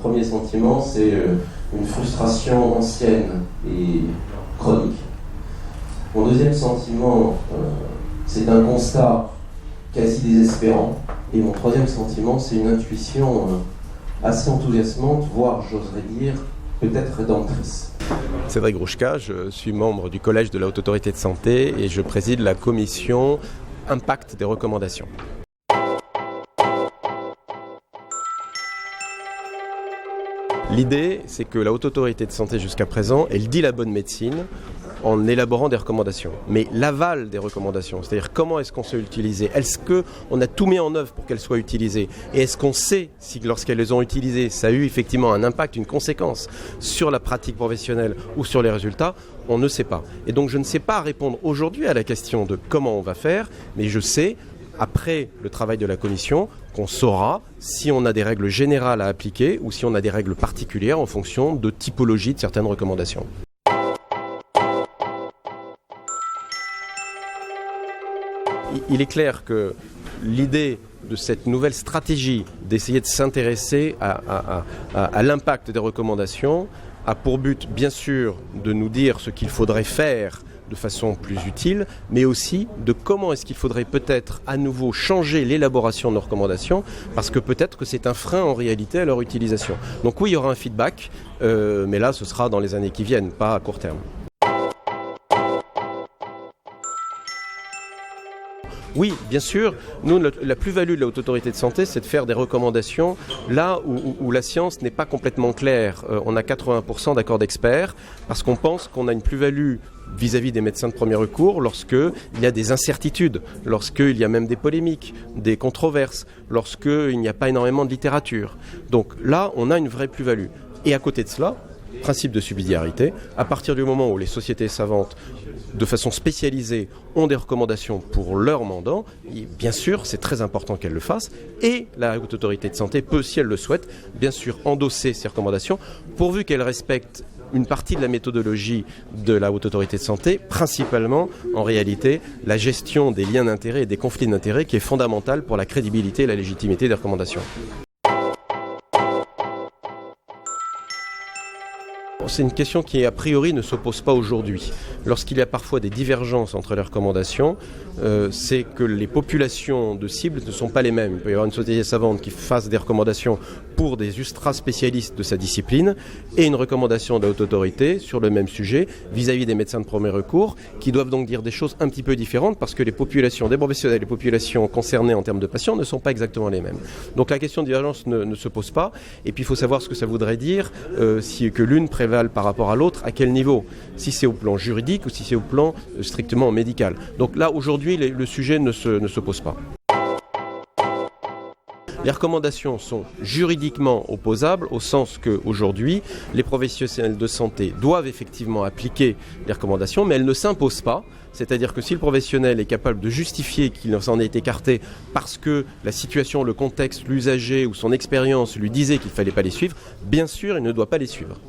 premier sentiment, c'est une frustration ancienne et chronique. Mon deuxième sentiment, c'est un constat quasi désespérant. Et mon troisième sentiment, c'est une intuition assez enthousiasmante, voire, j'oserais dire, peut-être rédemptrice. Cédric Rouchka, je suis membre du Collège de la Haute Autorité de Santé et je préside la commission Impact des recommandations. L'idée, c'est que la Haute Autorité de Santé, jusqu'à présent, elle dit la bonne médecine en élaborant des recommandations. Mais l'aval des recommandations, c'est-à-dire comment est-ce qu'on sait utiliser, est-ce qu'on a tout mis en œuvre pour qu'elles soient utilisées, et est-ce qu'on sait si lorsqu'elles les ont utilisées, ça a eu effectivement un impact, une conséquence sur la pratique professionnelle ou sur les résultats, on ne sait pas. Et donc je ne sais pas répondre aujourd'hui à la question de comment on va faire, mais je sais, après le travail de la commission, qu'on saura si on a des règles générales à appliquer ou si on a des règles particulières en fonction de typologie de certaines recommandations. Il est clair que l'idée de cette nouvelle stratégie d'essayer de s'intéresser à l'impact des recommandations a pour but, bien sûr, de nous dire ce qu'il faudrait faire de façon plus utile, mais aussi de comment est-ce qu'il faudrait peut-être à nouveau changer l'élaboration de nos recommandations, parce que peut-être que c'est un frein en réalité à leur utilisation. Donc oui, il y aura un feedback, mais là, ce sera dans les années qui viennent, pas à court terme. Oui, bien sûr. Nous, la plus-value de la Haute Autorité de Santé, c'est de faire des recommandations là où la science n'est pas complètement claire. On a 80% d'accords d'experts parce qu'on pense qu'on a une plus-value vis-à-vis des médecins de premier recours lorsqu'il y a des incertitudes, lorsqu'il y a même des polémiques, des controverses, lorsqu'il n'y a pas énormément de littérature. Donc là, on a une vraie plus-value. Et à côté de cela, principe de subsidiarité, à partir du moment où les sociétés savantes, de façon spécialisée, ont des recommandations pour leur mandant, et bien sûr, c'est très important qu'elles le fassent, et la Haute Autorité de Santé peut, si elle le souhaite, bien sûr endosser ces recommandations, pourvu qu'elles respectent une partie de la méthodologie de la Haute Autorité de Santé, principalement, en réalité, la gestion des liens d'intérêt et des conflits d'intérêt qui est fondamentale pour la crédibilité et la légitimité des recommandations. C'est une question qui, a priori, ne s'oppose pas aujourd'hui. Lorsqu'il y a parfois des divergences entre les recommandations, c'est que les populations de cible ne sont pas les mêmes. Il peut y avoir une société savante qui fasse des recommandations pour des ultra-spécialistes de sa discipline et une recommandation de la Haute Autorité sur le même sujet vis-à-vis des médecins de premier recours qui doivent donc dire des choses un petit peu différentes parce que les populations des professionnels et les populations concernées en termes de patients ne sont pas exactement les mêmes. Donc la question de divergence ne se pose pas. Et puis il faut savoir ce que ça voudrait dire si que l'une prévale par rapport à l'autre, à quel niveau, si c'est au plan juridique ou si c'est au plan strictement médical. Donc là, aujourd'hui, le sujet ne se pose pas. Les recommandations sont juridiquement opposables au sens qu'aujourd'hui, les professionnels de santé doivent effectivement appliquer les recommandations, mais elles ne s'imposent pas. C'est-à-dire que si le professionnel est capable de justifier qu'il s'en est écarté parce que la situation, le contexte, l'usager ou son expérience lui disait qu'il ne fallait pas les suivre, bien sûr, il ne doit pas les suivre.